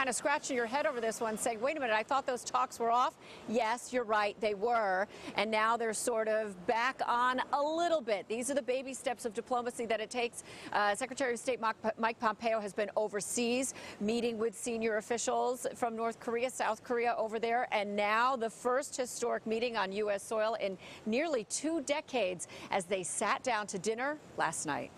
kind of scratching your head over this one, saying, wait a minute, I thought those talks were off. Yes, you're right, they were. And now they're sort of back on a little bit. These are the baby steps of diplomacy that it takes. Secretary of State Mike Pompeo has been overseas, meeting with senior officials from North Korea, South Korea over there. And now the first historic meeting on U.S. soil in nearly 2 decades as they sat down to dinner last night.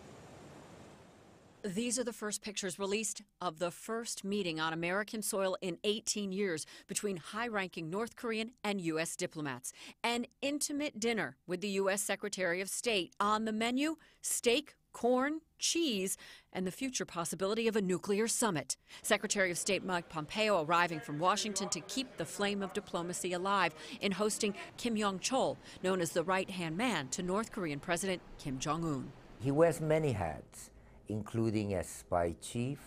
These are the first pictures released of the first meeting on American soil in 18 years between high-ranking North Korean and U.S. diplomats. An intimate dinner with the U.S. Secretary of State. On the menu, steak, corn, cheese, and the future possibility of a nuclear summit. Secretary of State Mike Pompeo arriving from Washington to keep the flame of diplomacy alive in hosting Kim Yong-chol, known as the right-hand man to North Korean President Kim Jong-un. He wears many hats, including as spy chief,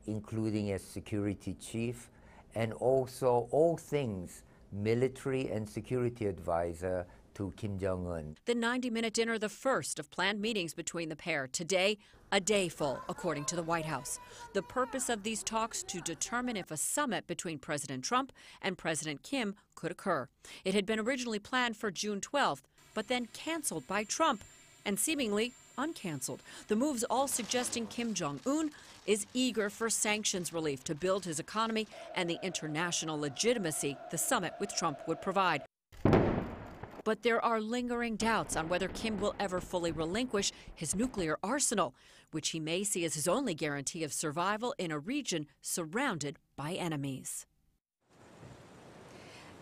including as security chief, and also all things military and security advisor to Kim Jong-un. The 90-minute dinner, the first of planned meetings between the pair. Today, a day full, according to the White House. The purpose of these talks to determine if a summit between President Trump and President Kim could occur. It had been originally planned for June 12th, but then canceled by Trump and seemingly uncanceled. The moves all suggesting Kim Jong-un is eager for sanctions relief to build his economy and the international legitimacy the summit with Trump would provide. But there are lingering doubts on whether Kim will ever fully relinquish his nuclear arsenal, which he may see as his only guarantee of survival in a region surrounded by enemies.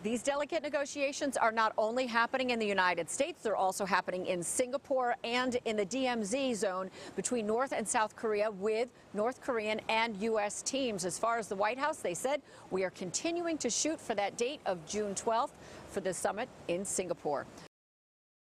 These delicate negotiations are not only happening in the United States, they're also happening in Singapore and in the DMZ zone between North and South Korea with North Korean and U.S. teams. As far as the White House, they said, we are continuing to shoot for that date of June 12th for the summit in Singapore.